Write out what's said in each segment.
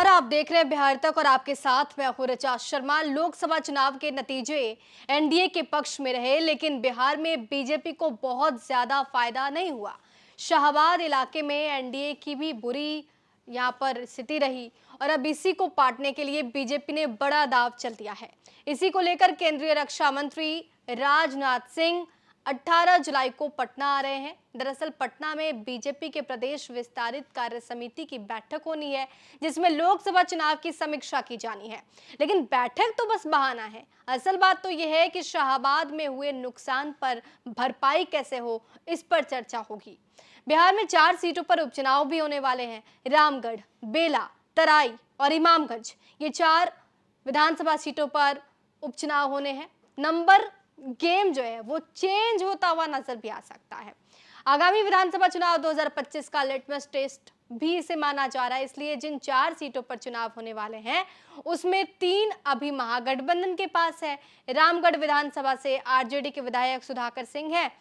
नमस्कार, आप देख रहे हैं बिहार तक और आपके साथ मैं हूं ऋचा शर्मा। लोकसभा चुनाव के नतीजे एनडीए के पक्ष में रहे, लेकिन बिहार में बीजेपी को बहुत ज्यादा फायदा नहीं हुआ। शाहबाद इलाके में एनडीए की भी बुरी यहां पर स्थिति रही और अब इसी को पाटने के लिए बीजेपी ने बड़ा दांव चल दिया है। इसी को लेकर केंद्रीय रक्षा मंत्री राजनाथ सिंह 18 जुलाई को पटना आ रहे हैं। दरअसल पटना में बीजेपी के प्रदेश विस्तारित कार्य समिति की बैठक होनी है, जिसमें लोकसभा चुनाव की समीक्षा की जानी है। लेकिन बैठक तो बस बहाना है, असल बात तो यह है कि शाहबाद में हुए नुकसान पर भरपाई कैसे हो, इस पर चर्चा होगी। बिहार में 4 सीटों पर उपचुनाव भी होने वाले हैं। रामगढ़, बेला, तराई और इमामगंज, ये 4 विधानसभा सीटों पर उपचुनाव होने हैं। नंबर गेम जो है वो चेंज होता हुआ नजर भी आ सकता है। आगामी विधानसभा चुनाव 2025 का लिटमस टेस्ट भी इसे माना जा रहा है। इसलिए जिन 4 सीटों पर चुनाव होने वाले हैं उसमें 3 अभी महागठबंधन के पास है। रामगढ़ विधानसभा से आरजेडी के विधायक सुधाकर सिंह हैं,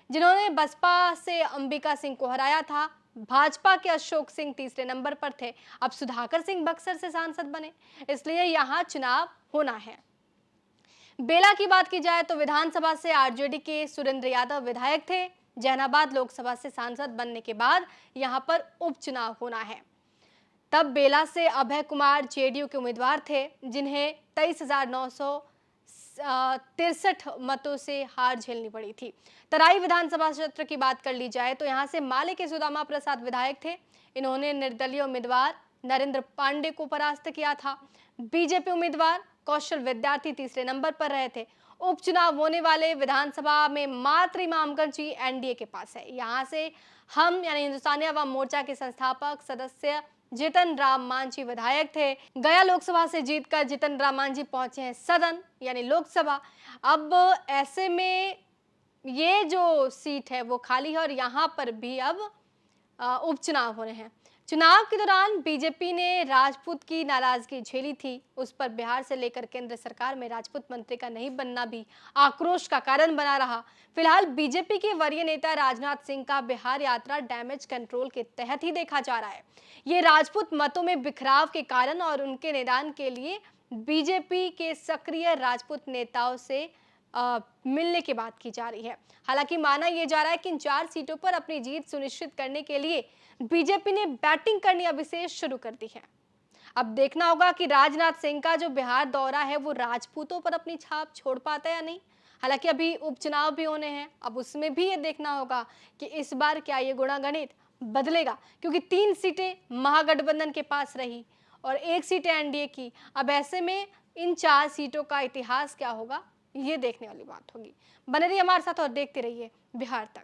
जिन्होंने बसपा से अंबिका सिंह को हराया था। भाजपा के अशोक सिंह तीसरे नंबर पर थे। अब सुधाकर सिंह बक्सर से सांसद बने, इसलिए यहाँ चुनाव होना है। बेला की बात की जाए तो विधानसभा से आरजेडी के सुरेंद्र यादव विधायक थे। जहानाबाद लोकसभा से सांसद बनने के बाद यहां पर उपचुनाव होना है। तब बेला से अभय कुमार जेडीयू के उम्मीदवार थे, जिन्हें 23,963 मतों से हार झेलनी पड़ी थी। तराई विधानसभा क्षेत्र की बात कर ली जाए तो यहां से माले के सुदामा प्रसाद विधायक थे। इन्होंने निर्दलीय उम्मीदवार नरेंद्र पांडे को परास्त किया था। बीजेपी उम्मीदवार कौशल विद्यार्थी तीसरे नंबर पर रहे थे। उपचुनाव होने वाले विधानसभा में मात्र इमामगंज ही एनडीए के पास है। यहाँ से हम यानी हिंदुस्तानी अवाम मोर्चा के संस्थापक सदस्य जितन राम मांझी विधायक थे। गया लोकसभा से जीतकर जितन राम मांझी पहुंचे हैं सदन यानी लोकसभा। अब ऐसे में ये जो सीट है वो खाली है और यहाँ पर भी अब उपचुनाव हो रहे हैं। चुनाव के दौरान बीजेपी ने राजपूत की नाराजगी झेली थी। उस पर बिहार से लेकर केंद्र सरकार में राजपूत मंत्री का नहीं बनना भी आक्रोश का कारण बना रहा। फिलहाल बीजेपी के वरीय नेता राजनाथ सिंह का बिहार यात्रा डैमेज कंट्रोल के तहत ही देखा जा रहा है। ये राजपूत मतों में बिखराव के कारण और उनके निदान के लिए बीजेपी के सक्रिय राजपूत नेताओं से मिलने की बात की जा रही है। हालांकि माना यह जा रहा है कि इन 4 सीटों पर अपनी जीत सुनिश्चित करने के लिए बीजेपी ने बैटिंग करनी अभिशेष शुरू कर दी है। अब देखना होगा कि राजनाथ सिंह का जो बिहार दौरा है वो राजपूतों पर अपनी छाप छोड़ पाता है या नहीं। हालांकि अभी उपचुनाव भी होने हैं, अब उसमें भी ये देखना होगा कि इस बार क्या ये गुणागणित बदलेगा, क्योंकि 3 सीटें महागठबंधन के पास रही और 1 सीट एनडीए की। अब ऐसे में इन 4 सीटों का इतिहास क्या होगा, ये देखने वाली बात होगी। बने रहिए हमारे साथ और देखते रहिए बिहार तक।